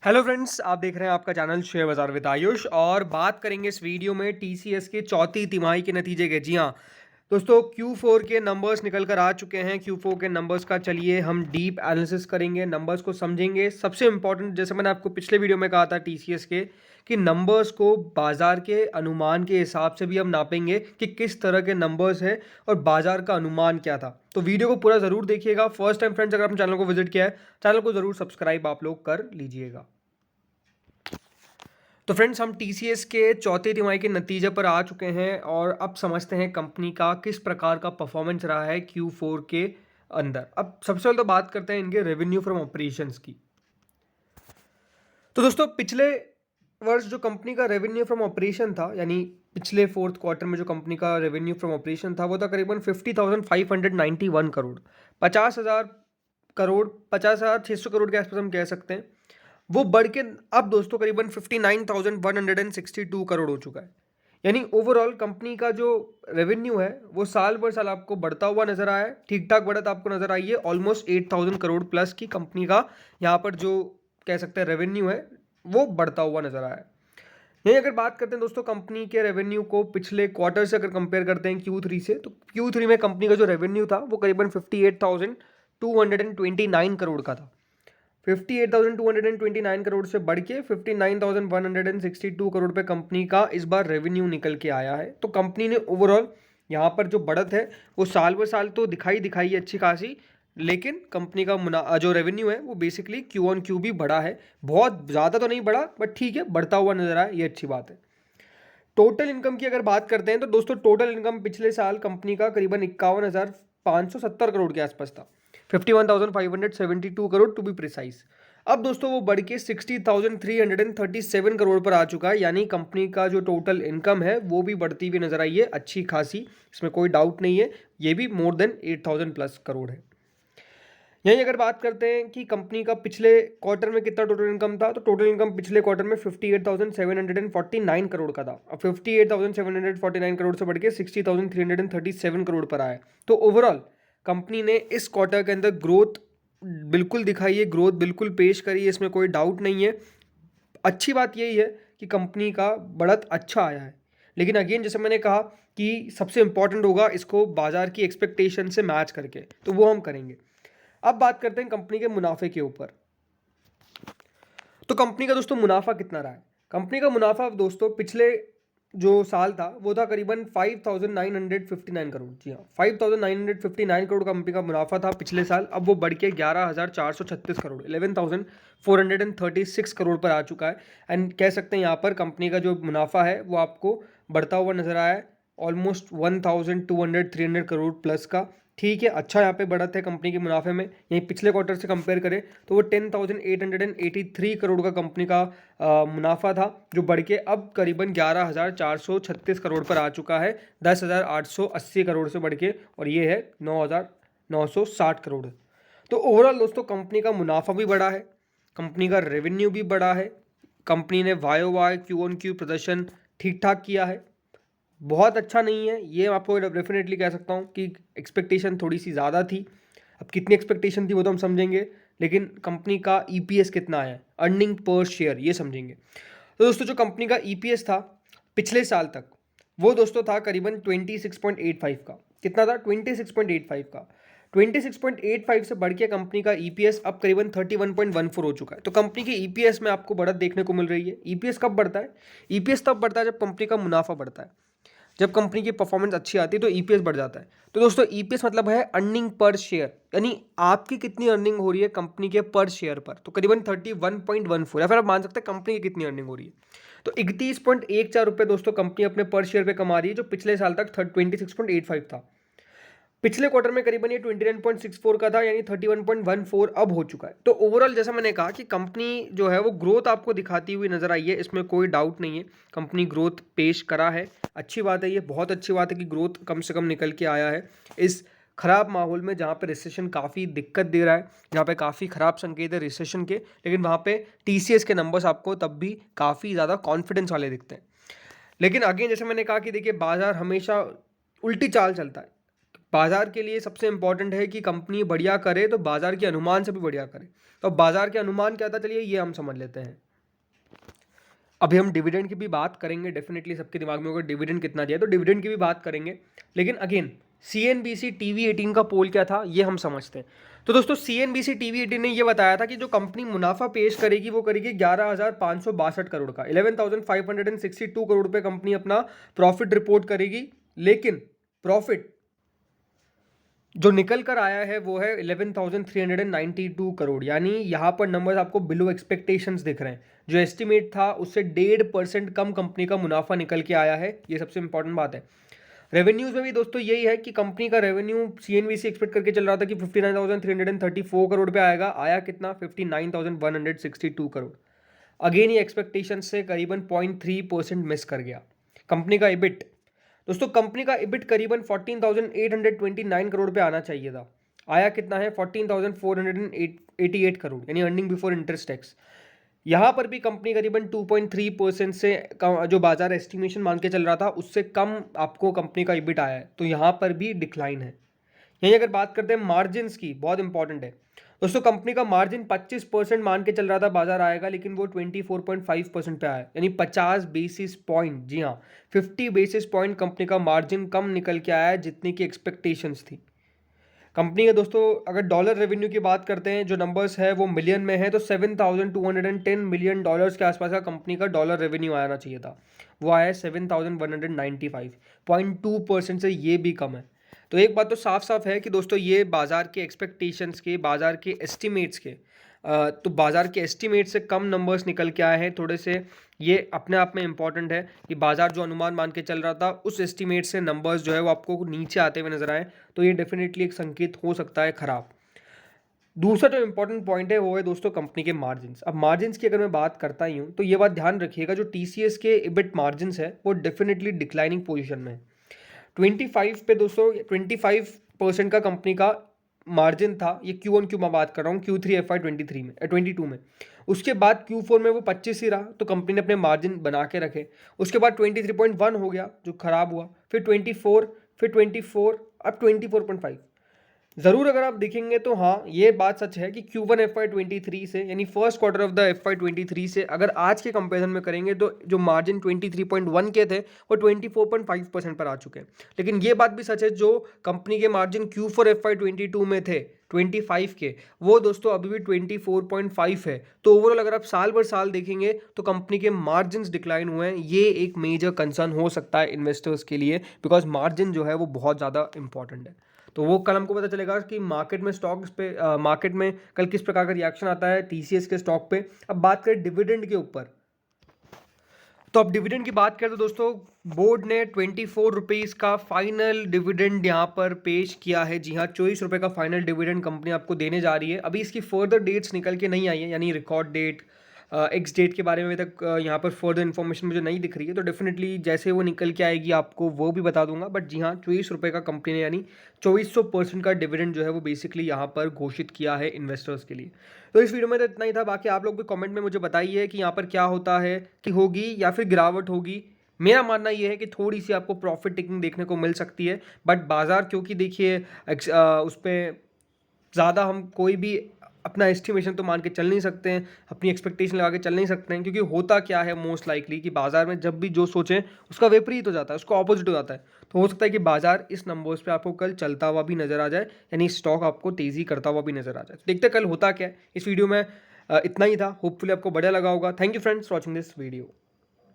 Hello friends, आप देख रहे हैं आपका चैनल शेयर बाजार विद आयुष और बात करेंगे इस वीडियो में टीसीएस के चौथी तिमाही के नतीजे के। जी हाँ दोस्तों, Q4 के नंबर्स निकल कर आ चुके हैं। Q4 के नंबर्स का चलिए हम डीप एनालिसिस करेंगे, नंबर्स को समझेंगे। सबसे इंपॉर्टेंट, जैसे मैंने आपको पिछले वीडियो में कहा था टीसीएस के, कि नंबर्स को बाजार के अनुमान के हिसाब से भी हम नापेंगे कि किस तरह के नंबर्स है और बाजार का अनुमान क्या था। तो वीडियो को पूरा ज़रूर देखिएगा। फर्स्ट टाइम फ्रेंड्स, अगर आपने चैनल को विजिट किया है, चैनल को ज़रूर सब्सक्राइब आप लोग कर लीजिएगा। तो फ्रेंड्स, हम टीसीएस के चौथे तिमाही के नतीजे पर आ चुके हैं और अब समझते हैं कंपनी का किस प्रकार का परफॉर्मेंस रहा है Q4 के अंदर। अब सबसे पहले तो बात करते हैं इनके रेवेन्यू फ्रॉम ऑपरेशंस की। तो दोस्तों, पिछले वर्ष जो कंपनी का रेवेन्यू फ्रॉम ऑपरेशन था, यानी पिछले फोर्थ क्वार्टर में जो कंपनी का रेवेन्यू फ्रॉम ऑपरेशन था, वो था करीबन 50,591 करोड़, 50,000 करोड़, 50,600 करोड़ के आसपास हम कह सकते हैं। वो बढ़ के अब दोस्तों करीबन 59,162 करोड़ हो चुका है। यानी ओवरऑल कंपनी का जो रेवेन्यू है वो साल भर साल आपको बढ़ता हुआ नजर आया है। ठीक ठाक बढ़त आपको नजर आई है। ऑलमोस्ट 8,000 करोड़ प्लस की कंपनी का यहाँ पर जो कह सकते हैं रेवेन्यू है वो बढ़ता हुआ नजर आया है। यही अगर बात करते हैं दोस्तों कंपनी के रेवेन्यू को पिछले क्वार्टर से अगर कंपेयर करते हैं Q3 से, तो Q3 में कंपनी का जो रेवेन्यू था वो करीबन 58,229 करोड़ का था। 58,229 करोड़ से बढ़ के 59,162 करोड़ पे कंपनी का इस बार रेवेन्यू निकल के आया है। तो कंपनी ने ओवरऑल यहाँ पर जो बढ़त है वो साल ब साल तो दिखाई है अच्छी खासी, लेकिन कंपनी का जो रेवेन्यू है वो बेसिकली क्यू ऑन क्यू भी बढ़ा है। बहुत ज़्यादा तो नहीं बढ़ा, बट ठीक है, बढ़ता हुआ नजर आया, ये अच्छी बात है। टोटल इनकम की अगर बात करते हैं तो दोस्तों टोटल इनकम पिछले साल कंपनी का करीबन 51,570 करोड़ के आसपास था। 51,572 करोड़ टू बी प्रिसाइज। अब दोस्तों वो बढ़ के 60,337 करोड़ पर आ चुका है। यानी कंपनी का जो टोटल इनकम है वो भी बढ़ती हुई नजर आई है अच्छी खासी, इसमें कोई डाउट नहीं है। ये भी मोर देन 8,000 प्लस करोड़ है। यहीं अगर बात करते हैं कि कंपनी का पिछले क्वार्टर में कितना टोटल इनकम था, तो टोटल इनकम पिछले क्वार्टर में 58,749 करोड़ का था। अब 58,749 करोड़ से बढ़ के 60,337 करोड़ पर आया। तो ओवरऑल कंपनी ने इस क्वार्टर के अंदर ग्रोथ बिल्कुल दिखाई है, ग्रोथ बिल्कुल पेश करी है, इसमें कोई डाउट नहीं है। अच्छी बात यही है कि कंपनी का बढ़त अच्छा आया है, लेकिन अगेन जैसे मैंने कहा कि सबसे इंपॉर्टेंट होगा इसको बाजार की एक्सपेक्टेशन से मैच करके, तो वो हम करेंगे। अब बात करते हैं कंपनी के मुनाफे के ऊपर। तो कंपनी का दोस्तों मुनाफा कितना रहा है? कंपनी का मुनाफा दोस्तों पिछले जो साल था वो था करीबन 5,959 करोड़। जी हाँ, 5,959 करोड़ कंपनी का मुनाफा था पिछले साल। अब वो बढ़ के 11,436 करोड़, 11,436 करोड़ पर आ चुका है। एंड कह सकते हैं यहाँ पर कंपनी का जो मुनाफा है वो आपको बढ़ता हुआ नजर आया है, ऑलमोस्ट 1,200-300 करोड़ प्लस का। ठीक है, अच्छा यहाँ पे बढ़त है कंपनी के मुनाफे में। यहीं पिछले क्वार्टर से कंपेयर करें तो वो 10,883 करोड़ का कंपनी का मुनाफा था, जो बढ़ के अब करीबन 11,436 करोड़ पर आ चुका है। 10,880 करोड़ से बढ़ के, और ये है 9,960 करोड़। तो ओवरऑल दोस्तों कंपनी का मुनाफा भी बढ़ा है, कंपनी का रेवेन्यू भी बढ़ा है, कंपनी ने वाई क्यू ऑन क्यू प्रदर्शन ठीक ठाक किया है। बहुत अच्छा नहीं है ये, आपको डेफिनेटली कह सकता हूँ कि एक्सपेक्टेशन थोड़ी सी ज़्यादा थी। अब कितनी एक्सपेक्टेशन थी वो तो हम समझेंगे, लेकिन कंपनी का ईपीएस कितना है, अर्निंग पर शेयर, ये समझेंगे। तो दोस्तों जो कंपनी का ईपीएस था पिछले साल तक, वो दोस्तों था करीबन 26.85 का। कितना था? 26.85 का। 26.85 से बढ़ के कंपनी का ईपीएस अब करीबन 31.14 हो चुका है। तो कंपनी की ईपीएस में आपको बढ़त देखने को मिल रही है। ईपीएस कब बढ़ता है? ईपीएस तब बढ़ता है जब कंपनी का मुनाफा बढ़ता है। जब कंपनी की परफॉर्मेंस अच्छी आती है तो ईपीएस बढ़ जाता है। तो दोस्तों ईपीएस मतलब है अर्निंग पर शेयर, यानी आपकी कितनी अर्निंग हो रही है कंपनी के पर शेयर पर। तो करीबन 31.14, या फिर आप मान सकते हैं कंपनी की कितनी अर्निंग हो रही है। तो 31.14 रुपये दोस्तों कंपनी अपने पर शेयर पे कमा रही है, जो पिछले साल तक 26.85 था। पिछले क्वार्टर में करीबन ये 29.64 का था, यानी 31.14 अब हो चुका है। तो ओवरऑल जैसा मैंने कहा कि कंपनी जो है वो ग्रोथ आपको दिखाती हुई नजर आई है, इसमें कोई डाउट नहीं है। कंपनी ग्रोथ पेश करा है, अच्छी बात है, ये बहुत अच्छी बात है कि ग्रोथ कम से कम निकल के आया है इस खराब माहौल में, जहाँ पे रिसेशन काफ़ी दिक्कत दे रहा है, जहाँ पे काफ़ी खराब संकेत है रिसेशन के, लेकिन वहाँ पे टीसीएस के नंबर्स आपको तब भी काफ़ी ज़्यादा कॉन्फिडेंस वाले दिखते हैं। लेकिन अगेन जैसे मैंने कहा कि देखिए बाजार हमेशा उल्टी चाल चलता है। बाजार के लिए सबसे इंपॉर्टेंट है कि कंपनी बढ़िया करे तो बाजार के अनुमान से भी बढ़िया करे। तो बाजार के अनुमान क्या था, चलिए ये हम समझ लेते हैं। अभी हम डिविडेंड की भी बात करेंगे, डेफिनेटली सबके दिमाग में होगा डिविडेंड कितना दिया, तो डिविडेंड की भी बात करेंगे। लेकिन अगेन CNBC TV18 का पोल क्या था ये हम समझते हैं। तो दोस्तों CNBC TV18 ने ये बताया था कि जो कंपनी मुनाफा पेश करेगी वो करेगी 11,562 करोड़ का, 11,562 करोड़ रुपए कंपनी अपना प्रॉफिट रिपोर्ट करेगी। लेकिन प्रॉफिट जो निकल कर आया है वो है 11,392 करोड़, यानी यहाँ पर नंबर आपको बिलो एक्सपेक्टेशंस दिख रहे हैं। जो एस्टिमेट था उससे 1.5% कम कंपनी का मुनाफा निकल के आया है, ये सबसे इंपॉर्टेंट बात है। रेवेन्यूज में भी दोस्तों यही है कि कंपनी का रेवेन्यू CNBC एक्सपेक्ट करके चल रहा था कि 59,334 करोड़ पे आएगा, आया कितना 59,162 करोड़। अगेन ये एक्सपेक्टेशन से करीबन 0.3% मिस कर गया। कंपनी का इबिट, दोस्तों कंपनी का इबिट करीबन 14,829 करोड़ पे आना चाहिए था, आया कितना है 14,488 करोड़, यानी अर्निंग बिफोर इंटरेस्ट टैक्स। यहाँ पर भी कंपनी करीबन 2.3% से जो बाजार एस्टिमेशन मान के चल रहा था उससे कम आपको कंपनी का इबिट आया है, तो यहाँ पर भी डिक्लाइन है। यहीं अगर बात करते हैं मार्जिन की, बहुत इंपॉर्टेंट है दोस्तों, कंपनी का मार्जिन 25% मान के चल रहा था बाजार आएगा, लेकिन वो 24.5% पे आया, यानी 50 बेसिस पॉइंट, जी हाँ 50 बेसिस पॉइंट कंपनी का मार्जिन कम निकल के आया है जितनी की एक्सपेक्टेशंस थी कंपनी के। दोस्तों अगर डॉलर रेवेन्यू की बात करते हैं, जो नंबर्स है वो मिलियन में है, तो 7,210 मिलियन डॉलर्स के आसपास का कंपनी का डॉलर रेवेन्यू आना चाहिए था, वो आया 7,195, 0.2% से ये भी कम है। तो एक बात तो साफ साफ है कि दोस्तों ये बाजार के एक्सपेक्टेशंस के, बाजार के एस्टिमेट्स के, तो बाजार के एस्टिमेट से कम नंबर्स निकल के आए हैं थोड़े से। ये अपने आप में इंपॉर्टेंट है कि बाजार जो अनुमान मान के चल रहा था उस एस्टिमेट से नंबर्स जो है वो आपको नीचे आते हुए नजर आए, तो ये डेफिनेटली एक संकेत हो सकता है खराब। दूसरा जो इंपॉर्टेंट पॉइंट है वो है दोस्तों कंपनी के मार्जिन्स। अब मार्जिन्स की अगर मैं बात करता ही हूँ तो ये बात ध्यान रखिएगा, जो TCS के इबिट मार्जिन्स है वो डेफिनेटली डिक्लाइनिंग पोजिशन में है। 25 पे दोस्तों 25% का कंपनी का मार्जिन था, ये Q1Q मैं बात कर रहा हूँ, Q3 FY23 में 22 में। उसके बाद Q4 में वो 25 ही रहा, तो कंपनी ने अपने मार्जिन बना के रखे। उसके बाद 23.1 हो गया जो खराब हुआ, फिर 24, फिर 24, अब 24.5। ज़रूर अगर आप देखेंगे तो हाँ ये बात सच है कि Q1 FY23 से, यानी first quarter of the FY23 से अगर आज के कंपैरिजन में करेंगे तो जो मार्जिन 23.1 के थे वो 24.5% पर आ चुके हैं। लेकिन ये बात भी सच है, जो कंपनी के मार्जिन Q4 FY22 में थे 25 के, वो दोस्तों अभी भी 24.5 है। तो ओवरऑल अगर आप साल भर साल देखेंगे तो कंपनी के मार्जिन डिक्लाइन हुए हैं, ये एक मेजर कंसर्न हो सकता है इन्वेस्टर्स के लिए, बिकॉज मार्जिन जो है वो बहुत ज़्यादा इंपॉर्टेंट है। तो वो कल हमको पता चलेगा कि मार्केट में स्टॉक्स पे मार्केट में कल किस प्रकार का रिएक्शन आता है TCS के स्टॉक पे। अब बात करें डिविडेंड के ऊपर, तो अब डिविडेंड की बात करें तो दोस्तों बोर्ड ने 24 रुपीज़ का फाइनल डिविडेंड यहाँ पर पेश किया है। जी हाँ 24 रुपये का फाइनल डिविडेंड कंपनी आपको देने जा रही है। अभी इसकी फर्दर डेट्स निकल के नहीं आई है, यानी रिकॉर्ड डेट, एक्स डेट के बारे में अभी तक यहाँ पर फर्दर इन्फॉर्मेशन मुझे नहीं दिख रही है, तो डेफिनेटली जैसे वो निकल के आएगी आपको वो भी बता दूंगा। बट जी हाँ 24 रुपये का कंपनी ने, यानी 2400% का डिविडेंड जो है वो बेसिकली यहाँ पर घोषित किया है इन्वेस्टर्स के लिए। तो इस वीडियो में तो इतना ही था, बाकी आप लोग भी कमेंट में मुझे बताइए कि यहाँ पर क्या होता है, कि होगी या फिर गिरावट होगी। मेरा मानना ये है कि थोड़ी सी आपको प्रॉफिट टेकिंग देखने को मिल सकती है, बट बाजार क्योंकि देखिए उस पर ज़्यादा हम कोई भी अपना एस्टिमेशन तो मान के चल नहीं सकते हैं, अपनी एक्सपेक्टेशन लगा के चल नहीं सकते हैं, क्योंकि होता क्या है मोस्ट लाइकली कि बाजार में जब भी जो सोचें उसका विपरीत हो जाता है, उसका ऑपोजिट हो जाता है। तो हो सकता है कि बाजार इस नंबर्स पे आपको कल चलता हुआ भी नजर आ जाए, यानी स्टॉक आपको तेजी करता हुआ भी नजर आ जाए। तो देखते हैं कल होता क्या है। इस वीडियो में इतना ही था, होपफुली आपको बढ़िया लगा होगा। Thank you friends for watching this video.